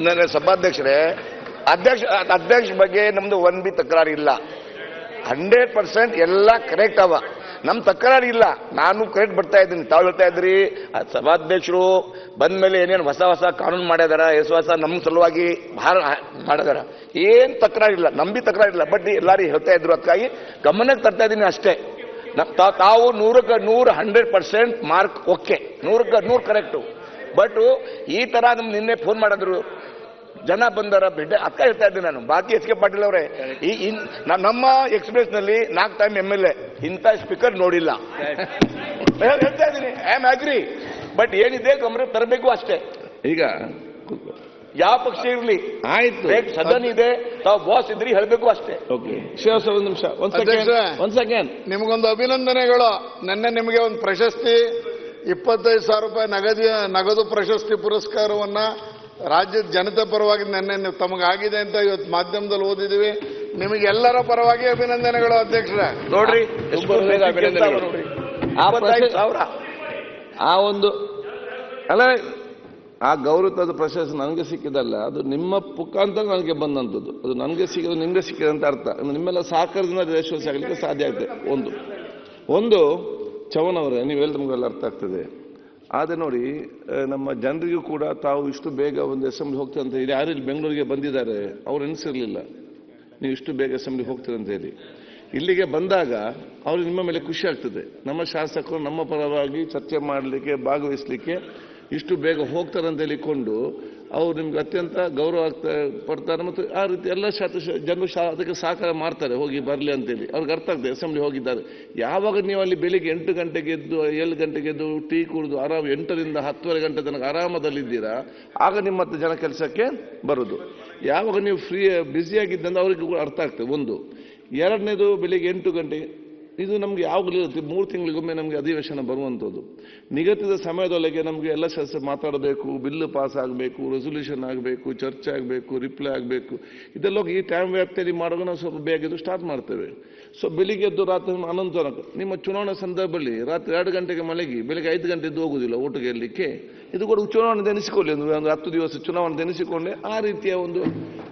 ನನ್ನ ಸಭಾಧ್ಯಕ್ಷರೇ, ಅಧ್ಯಕ್ಷ ಬಗ್ಗೆ ನಮ್ದು ಒಂದ್ ಬಿ ತಕರಾರು ಇಲ್ಲ. 100% ಎಲ್ಲ ಕರೆಕ್ಟ್ ಅವ. ನಮ್ ತಕರಾರು ಇಲ್ಲ. ನಾನು ಕರೆಕ್ಟ್ ಬರ್ತಾ ಇದ್ದೀನಿ. ತಾವು ಹೇಳ್ತಾ ಇದ್ರಿ ಸಭಾಧ್ಯಕ್ಷರು ಬಂದ ಮೇಲೆ ಏನೇನು ಹೊಸ ಕಾನೂನು ಮಾಡ್ಯಾರ, ಹೊಸ ನಮ್ಮ ಸಲುವಾಗಿ ಭಾಳ ಮಾಡಿದಾರ. ಏನ್ ತಕರಾರಿಲ್ಲ, ನಮ್ ಬಿ ತಕರಾರಿಲ್ಲ. ಬಟ್ ಎಲ್ಲಾರು ಹೇಳ್ತಾ ಇದ್ರು, ಅದಕ್ಕಾಗಿ ಗಮನಕ್ಕೆ ತರ್ತಾ ಇದ್ದೀನಿ ಅಷ್ಟೇ. ತಾವು 100ಕ್ಕೆ 100% ಮಾರ್ಕ್ ಓಕೆ, 100ಕ್ಕೆ 100 ಕರೆಕ್ಟು. ಬಟ್ ಈ ತರ ನಮ್ ನಿನ್ನೆ ಫೋನ್ ಮಾಡಿದ್ರು, ಜನ ಬಂದಾರ ಬಿಡ್ಡೆ ಅಕ್ಕ ಹೇಳ್ತಾ ಇದ್ದೀನಿ ನಾನು. ಬಾಕಿ ಎಚ್ ಕೆ ಪಾಟೀಲ್ ಅವರೇ, ನಮ್ಮ ಎಕ್ಸ್ಪ್ರೆಸ್ ನಲ್ಲಿ 4 ಟೈಮ್ MLA ಇಂಥ ಸ್ಪೀಕರ್ ನೋಡಿಲ್ಲ ಹೇಳ್ತಾ ಇದ್ದೀನಿ. I am agri. ಬಟ್ ಏನಿದೆ ಗಮನ ತರಬೇಕು ಅಷ್ಟೇ. ಈಗ ಯಾವ ಪಕ್ಷ ಇರ್ಲಿ ಆಯ್ತು, ಸದನ ಇದೆ, ತಾವು ಬಾಸ್ ಇದ್ರಿ ಹೇಳ್ಬೇಕು ಅಷ್ಟೇ. ಓಕೆ ಶಿವಸ, ಒಂದ್ ನಿಮಿಷ, ಒಂದ್ ಸೆಕೆಂಡ್. ನಿಮಗೊಂದು ಅಭಿನಂದನೆಗಳು. ನಿನ್ನೆ ನಿಮಗೆ ಒಂದು ಪ್ರಶಸ್ತಿ 25,000 ರೂಪಾಯಿ ನಗದು ಪ್ರಶಸ್ತಿ ಪುರಸ್ಕಾರವನ್ನ ರಾಜ್ಯದ ಜನತೆ ಪರವಾಗಿ ನಿನ್ನೆ ತಮಗಾಗಿದೆ ಅಂತ ಇವತ್ತು ಮಾಧ್ಯಮದಲ್ಲಿ ಓದಿದೀವಿ. ನಿಮಗೆಲ್ಲರ ಪರವಾಗಿ ಅಭಿನಂದನೆಗಳು ಅಧ್ಯಕ್ಷರೇ. ನೋಡ್ರಿ ಆ ಒಂದು ಅಲ್ಲ, ಆ ಗೌರವದ ಪ್ರಶಸ್ತಿ ನನಗೆ ಸಿಕ್ಕಿದಲ್ಲ, ಅದು ನಿಮ್ಮ ಮುಖಾಂತರ ನನಗೆ ಬಂದಂಥದ್ದು. ಅದು ನನಗೆ ಸಿಕ್ಕಿದ್ರೆ ನಿಮಗೆ ಸಿಕ್ಕಿದೆ ಅಂತ ಅರ್ಥ. ನಿಮ್ಮೆಲ್ಲ ಸಹಕಾರದಿಂದ ಯಶಸ್ವಿ ಆಗಲಿಕ್ಕೆ ಸಾಧ್ಯ ಆಗ್ತದೆ. ಒಂದು ಚವನ್ ಅವರೇ, ನೀವೆಲ್ಲ ನಮಗೆಲ್ಲ ಅರ್ಥ ಆಗ್ತದೆ. ಆದರೆ ನೋಡಿ, ನಮ್ಮ ಜನರಿಗೂ ಕೂಡ ತಾವು ಇಷ್ಟು ಬೇಗ ಒಂದು ಅಸೆಂಬ್ಲಿ ಹೋಗ್ತೀರ ಅಂತ ಹೇಳಿ, ಯಾರು ಇಲ್ಲಿ ಬೆಂಗಳೂರಿಗೆ ಬಂದಿದ್ದಾರೆ ಅವ್ರು ಎನಿಸಿರಲಿಲ್ಲ ನೀವು ಇಷ್ಟು ಬೇಗ ಅಸೆಂಬ್ಲಿ ಹೋಗ್ತೀರ ಅಂತ ಹೇಳಿ. ಇಲ್ಲಿಗೆ ಬಂದಾಗ ಅವ್ರಿಗೆ ನಿಮ್ಮ ಮೇಲೆ ಖುಷಿ ಆಗ್ತದೆ. ನಮ್ಮ ಶಾಸಕರು ನಮ್ಮ ಪರವಾಗಿ ಚರ್ಚೆ ಮಾಡಲಿಕ್ಕೆ, ಭಾಗವಹಿಸಲಿಕ್ಕೆ ಇಷ್ಟು ಬೇಗ ಹೋಗ್ತಾರೆ ಅಂತ ಹೇಳಿಕೊಂಡು ಅವ್ರು ನಿಮ್ಗೆ ಅತ್ಯಂತ ಗೌರವ ಪಡ್ತಾರೆ. ಮತ್ತು ಆ ರೀತಿ ಎಲ್ಲ ಜನರು ಅದಕ್ಕೆ ಸಹಕಾರ ಮಾಡ್ತಾರೆ, ಹೋಗಿ ಬರಲಿ ಅಂತೇಳಿ. ಅವ್ರಿಗೆ ಅರ್ಥ ಆಗ್ತದೆ ಅಸೆಂಬ್ಲಿ ಹೋಗಿದ್ದಾರೆ. ಯಾವಾಗ ನೀವು ಅಲ್ಲಿ ಬೆಳಿಗ್ಗೆ 8 ಗಂಟೆಗೆ ಎದ್ದು 7 ಗಂಟೆಗೆ ಎದ್ದು ಟೀ ಕುಡಿದು ಆರಾಮ 8ರಿಂದ 10:30 ಗಂಟೆ ತನಕ ಆರಾಮದಲ್ಲಿದ್ದೀರಾ, ಆಗ ನಿಮ್ಮ ಮತ್ತೆ ಜನ ಕೆಲಸಕ್ಕೆ ಬರೋದು. ಯಾವಾಗ ನೀವು ಬ್ಯುಸಿಯಾಗಿದ್ದಂದ್ರೆ ಅವ್ರಿಗೆ ಕೂಡ ಅರ್ಥ ಆಗ್ತದೆ. ಒಂದು. ಎರಡನೇದು, ಬೆಳಿಗ್ಗೆ 8 ಗಂಟೆಗೆ ಇದು ನಮ್ಗೆ ಯಾವಾಗಲೂ ಇರುತ್ತೆ. 3 ತಿಂಗಳಿಗೊಮ್ಮೆ ನಮಗೆ ಅಧಿವೇಶನ ಬರುವಂಥದ್ದು. ನಿಗದಿತ ಸಮಯದೊಳಗೆ ನಮಗೆ ಎಲ್ಲ ಸದಸ್ಯ ಮಾತಾಡಬೇಕು, ಬಿಲ್ಲು ಪಾಸ್ ಆಗಬೇಕು, ರೆಸೊಲ್ಯೂಷನ್ ಆಗಬೇಕು, ಚರ್ಚೆ ಆಗಬೇಕು, ರಿಪ್ಲೈ ಆಗಬೇಕು. ಇದೆಲ್ಲ ಈ ಟೈಮ್ ವ್ಯಾಪ್ತಿಯಲ್ಲಿ ಮಾಡುವಾಗ ನಾವು ಸ್ವಲ್ಪ ಬೇಗ ಎದ್ದು ಸ್ಟಾರ್ಟ್ ಮಾಡ್ತೇವೆ. ಸೊ ಬೆಳಿಗ್ಗೆ ಎದ್ದು ರಾತ್ರಿ 11 ತನಕ ನಿಮ್ಮ ಚುನಾವಣೆ ಸಂದರ್ಭದಲ್ಲಿ ರಾತ್ರಿ 2 ಗಂಟೆಗೆ ಮಲಗಿ ಬೆಳಿಗ್ಗೆ 5 ಗಂಟೆ ಎದ್ದು ಹೋಗುವುದಿಲ್ಲ ಓಟು ಗೆಲ್ಲಲಿಕ್ಕೆ. ಇದು ಕೂಡ ಚುನಾವಣೆ ಎನಿಸಿಕೊಳ್ಳಿ, ಒಂದು 10 ದಿವಸ ಚುನಾವಣೆ ಎನಿಸಿಕೊಂಡೆ ಆ ರೀತಿಯ ಒಂದು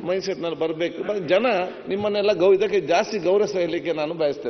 ಮೈಂಡ್ಸೆಟ್ನಲ್ಲಿ ಬರಬೇಕು. ಜನ ನಿಮ್ಮನ್ನೆಲ್ಲ ಇದಕ್ಕೆ ಜಾಸ್ತಿ ಗೌರವ ಸಲ್ಲಿಕ್ಕೆ ನಾನು ಬಯಸ್ತೇನೆ.